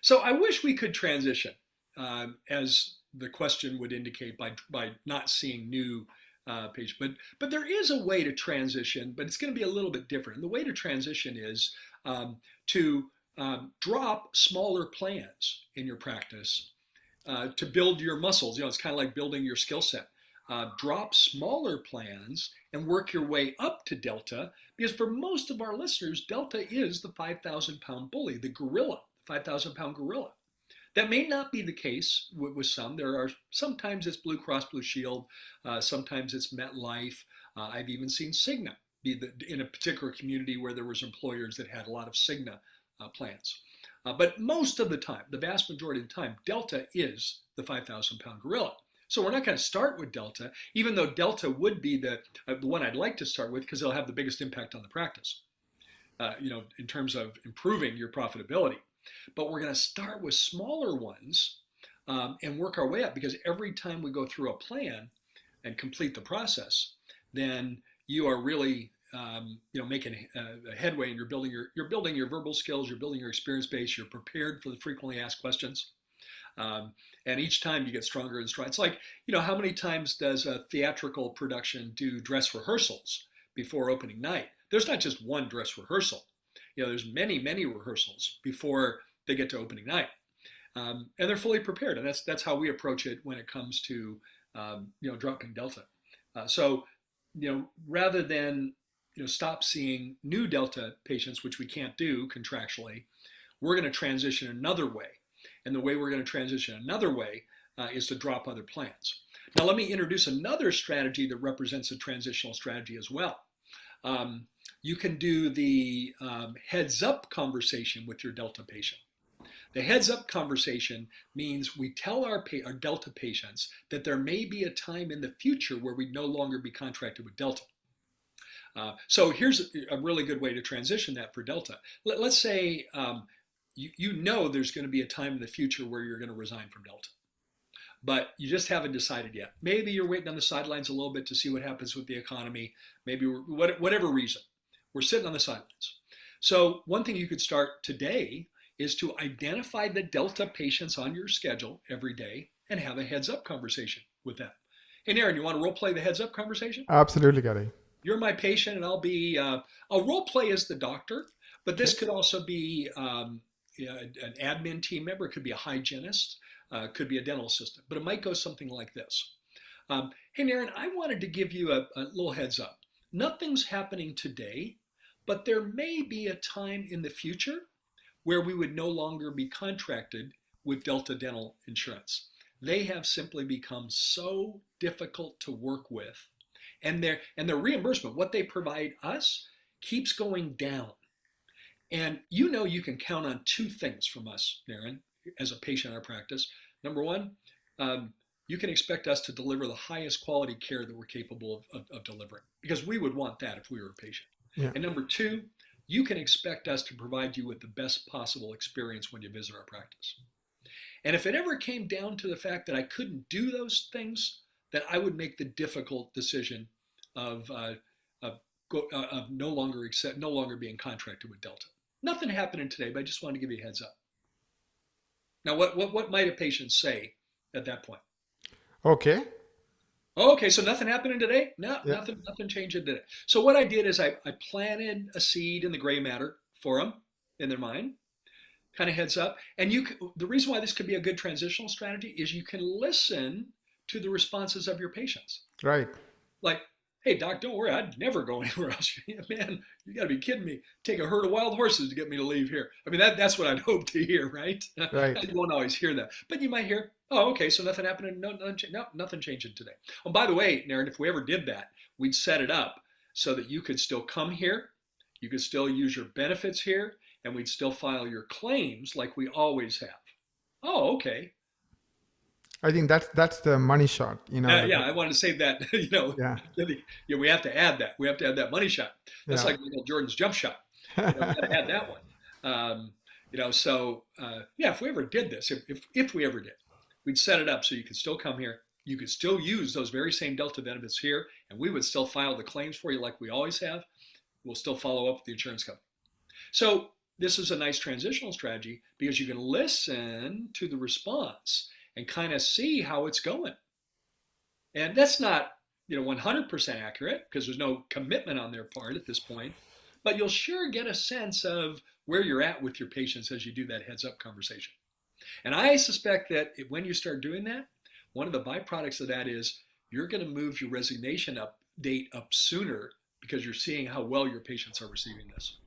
So I wish we could transition, as the question would indicate, by not seeing new patients. But there is a way to transition, but it's going to be a little bit different. And the way to transition is to drop smaller plans in your practice to build your muscles. It's kind of like building your skill set. Drop smaller plans and work your way up to Delta, because for most of our listeners, Delta is the 5,000-pound bully, the gorilla, 5,000-pound gorilla. That may not be the case with some. There are sometimes it's Blue Cross Blue Shield, sometimes it's MetLife. I've even seen Cigna be in a particular community where there was employers that had a lot of Cigna plans. But most of the time, the vast majority of the time, Delta is the 5,000-pound gorilla. So we're not going to start with Delta, even though Delta would be the one I'd like to start with, because it'll have the biggest impact on the practice, in terms of improving your profitability. But we're going to start with smaller ones and work our way up, because every time we go through a plan and complete the process, then you are really making a headway, and you're building your verbal skills, you're building your experience base, you're prepared for the frequently asked questions. And each time you get stronger and stronger. It's like, how many times does a theatrical production do dress rehearsals before opening night? There's not just one dress rehearsal. There's many, many rehearsals before they get to opening night. And they're fully prepared. And that's how we approach it when it comes to, dropping Delta. So, rather than, stop seeing new Delta patients, which we can't do contractually, we're going to transition another way. And the way we're going to transition another way is to drop other plans. Now, let me introduce another strategy that represents a transitional strategy as well. You can do the heads up conversation with your Delta patient. The heads up conversation means we tell our Delta patients that there may be a time in the future where we'd no longer be contracted with Delta. So here's a really good way to transition that for Delta. Let's say there's going to be a time in the future where you're going to resign from Delta, but you just haven't decided yet. Maybe you're waiting on the sidelines a little bit to see what happens with the economy. Maybe whatever reason, we're sitting on the sidelines. So one thing you could start today is to identify the Delta patients on your schedule every day and have a heads up conversation with them. Hey, Aaron, you want to role play the heads up conversation? Absolutely, Gary. You're my patient, and I'll role play as the doctor, but this could also be an admin team member. It could be a hygienist, could be a dental assistant, but it might go something like this. Hey, Naren, I wanted to give you a little heads up. Nothing's happening today, but there may be a time in the future where we would no longer be contracted with Delta Dental Insurance. They have simply become so difficult to work with, and their reimbursement, what they provide us, keeps going down. And you can count on two things from us, Darren, as a patient in our practice. Number one, you can expect us to deliver the highest quality care that we're capable of delivering, because we would want that if we were a patient. Yeah. And number two, you can expect us to provide you with the best possible experience when you visit our practice. And if it ever came down to the fact that I couldn't do those things, then I would make the difficult decision of no longer being contracted with Delta. Nothing happening today, but I just wanted to give you a heads up. Now, what might a patient say at that point? Okay. Okay, so nothing happening today? No, yeah. Nothing changing today. So what I did is I planted a seed in the gray matter for them in their mind, kind of heads up. And the reason why this could be a good transitional strategy is you can listen to the responses of your patients. Right. Like, hey, doc, don't worry, I'd never go anywhere else. Man, you got to be kidding me. Take a herd of wild horses to get me to leave here. I mean, that's what I'd hope to hear, right? Right. You won't always hear that. But you might hear, oh, okay, so nothing happening. No, nothing changing today. Oh, by the way, Naren, if we ever did that, we'd set it up so that you could still come here, you could still use your benefits here, and we'd still file your claims like we always have. Oh, okay. I think that's the money shot, Yeah, I wanted to say that. Yeah. We have to add that. We have to add that money shot. That's like Michael Jordan's jump shot. We got to add that one. If we ever did this, if we ever did, we'd set it up so you could still come here. You could still use those very same Delta benefits here, and we would still file the claims for you like we always have. We'll still follow up with the insurance company. So this is a nice transitional strategy because you can listen to the response and kind of see how it's going. And that's not, 100% accurate because there's no commitment on their part at this point, but you'll sure get a sense of where you're at with your patients as you do that heads up conversation. And I suspect that when you start doing that, one of the byproducts of that is you're going to move your resignation date up sooner because you're seeing how well your patients are receiving this.